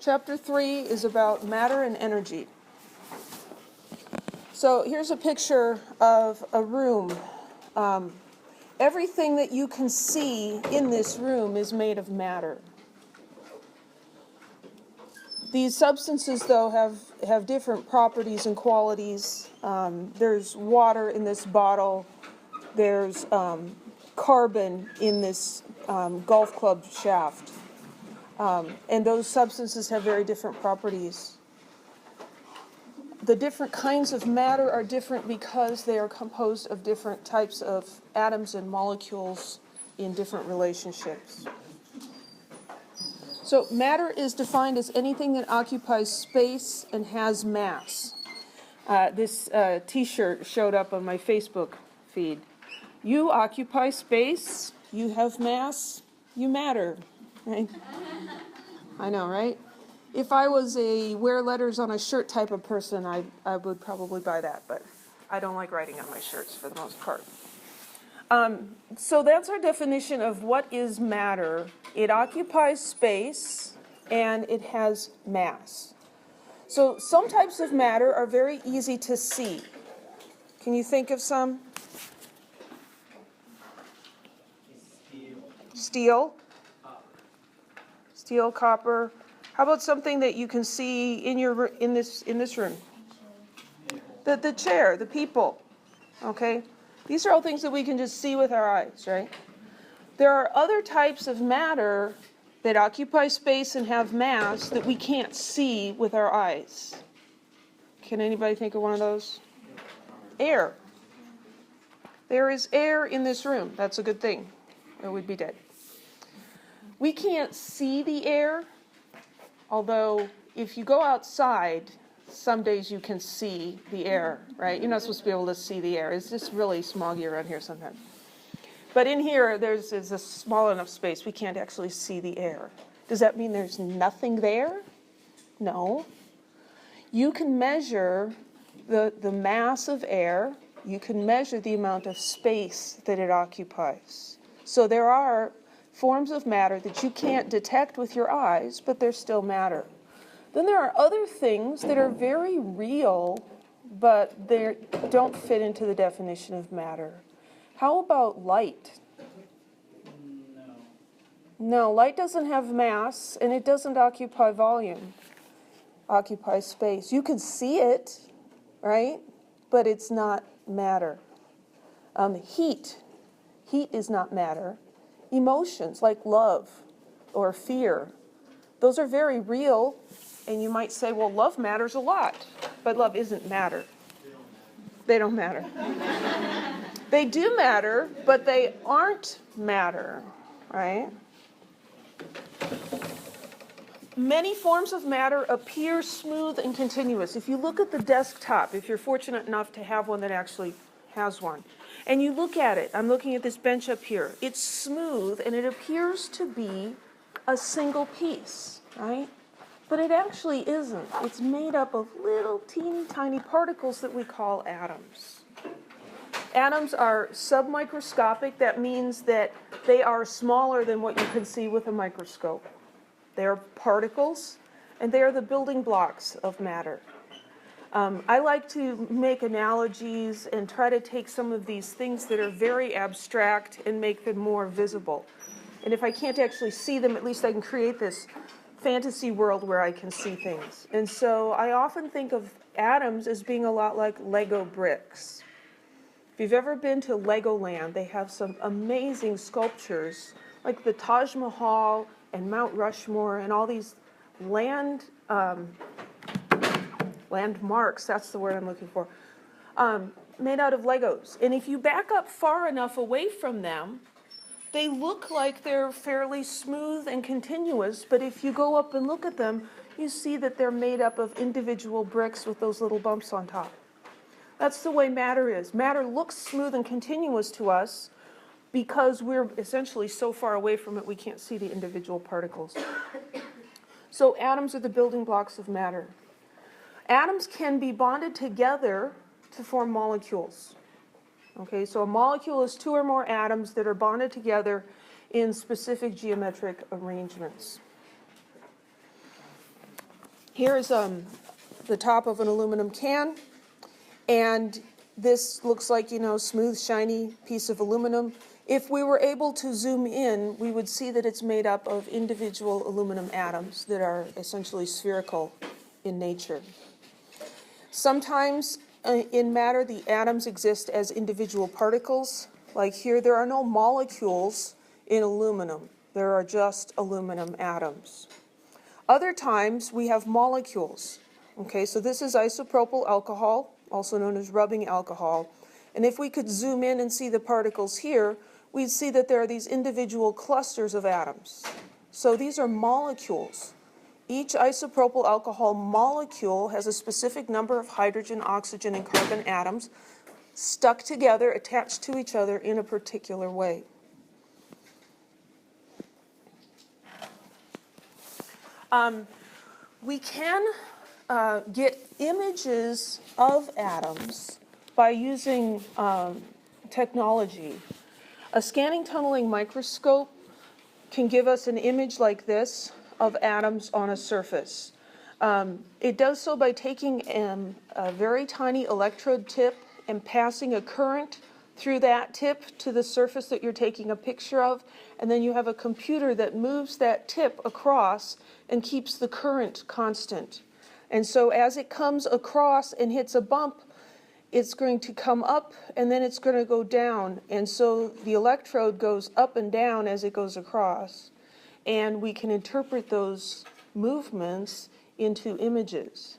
Chapter 3 is about matter and energy. So here's a picture of a room. Everything that you can see in this room is made of matter. These substances, though, have different properties and qualities. There's water in this bottle. There's carbon in this golf club shaft. And those substances have very different properties. The different kinds of matter are different because they are composed of different types of atoms and molecules in different relationships. So matter is defined as anything that occupies space and has mass. This t-shirt showed up on my Facebook feed. You occupy space, you have mass, you matter. Right? I know, right? If I was a wear letters on a shirt type of person, I would probably buy that, but I don't like writing on my shirts for the most part. So that's our definition of what is matter. It occupies space and it has mass. So some types of matter are very easy to see. Can you think of some? Steel. Steel, copper. How about something that you can see in this room? The chair, the people. Okay? These are all things that we can just see with our eyes, right? There are other types of matter that occupy space and have mass that we can't see with our eyes. Can anybody think of one of those? Air. There is air in this room. That's a good thing, or we'd be dead. We can't see the air, although if you go outside, some days you can see the air, right? You're not supposed to be able to see the air. It's just really smoggy around here sometimes. But in here, there's a small enough space we can't actually see the air. Does that mean there's nothing there? No. You can measure the mass of air. You can measure the amount of space that it occupies. So there are forms of matter that you can't detect with your eyes, but they're still matter. Then there are other things that are very real, but they don't fit into the definition of matter. How about light? No, light doesn't have mass, and it doesn't occupy volume, occupies space. You can see it, right? But it's not matter. Heat is not matter. Emotions like love or fear, those are very real, and you might say, well, love matters a lot, but love isn't matter. They don't matter. They do matter, but they aren't matter, right? Many forms of matter appear smooth and continuous. If you look at the desktop, if you're fortunate enough to have one that actually has one, and you look at it, I'm looking at this bench up here, it's smooth and it appears to be a single piece, right? But it actually isn't. It's made up of little teeny tiny particles that we call atoms. Atoms are submicroscopic. That means that they are smaller than what you can see with a microscope. They are particles, and they are the building blocks of matter. I like to make analogies and try to take some of these things that are very abstract and make them more visible. And if I can't actually see them, at least I can create this fantasy world where I can see things. And so I often think of atoms as being a lot like Lego bricks. If you've ever been to Legoland, they have some amazing sculptures, like the Taj Mahal and Mount Rushmore and all these landmarks, that's the word I'm looking for, made out of Legos. And if you back up far enough away from them, they look like they're fairly smooth and continuous, but if you go up and look at them, you see that they're made up of individual bricks with those little bumps on top. That's the way matter is. Matter looks smooth and continuous to us because we're essentially so far away from it we can't see the individual particles. So atoms are the building blocks of matter. Atoms can be bonded together to form molecules. Okay, so a molecule is two or more atoms that are bonded together in specific geometric arrangements. Here's the top of an aluminum can, and this looks like, smooth, shiny piece of aluminum. If we were able to zoom in, we would see that it's made up of individual aluminum atoms that are essentially spherical in nature. Sometimes in matter, the atoms exist as individual particles. Like here, there are no molecules in aluminum. There are just aluminum atoms. Other times, we have molecules. Okay, so this is isopropyl alcohol, also known as rubbing alcohol. And if we could zoom in and see the particles here, we'd see that there are these individual clusters of atoms. So these are molecules. Each isopropyl alcohol molecule has a specific number of hydrogen, oxygen, and carbon atoms stuck together, attached to each other in a particular way. We can get images of atoms by using technology. A scanning tunneling microscope can give us an image like this of atoms on a surface. It does so by taking a very tiny electrode tip and passing a current through that tip to the surface that you're taking a picture of, and then you have a computer that moves that tip across and keeps the current constant. And so as it comes across and hits a bump, it's going to come up and then it's going to go down. And so the electrode goes up and down as it goes across. And we can interpret those movements into images.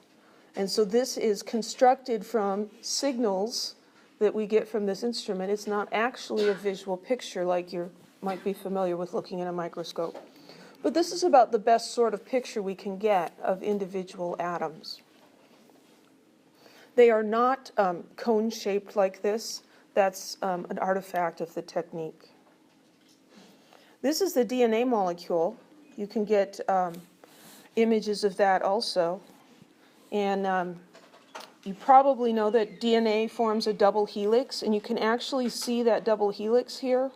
And so this is constructed from signals that we get from this instrument. It's not actually a visual picture like you might be familiar with looking in a microscope. But this is about the best sort of picture we can get of individual atoms. They are not cone-shaped like this. That's an artifact of the technique. This is the DNA molecule. You can get images of that also. And you probably know that DNA forms a double helix, and you can actually see that double helix here.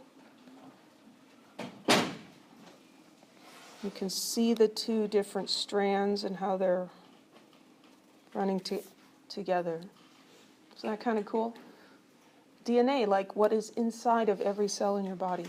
You can see the two different strands and how they're running together. Isn't that kind of cool? DNA, like what is inside of every cell in your body.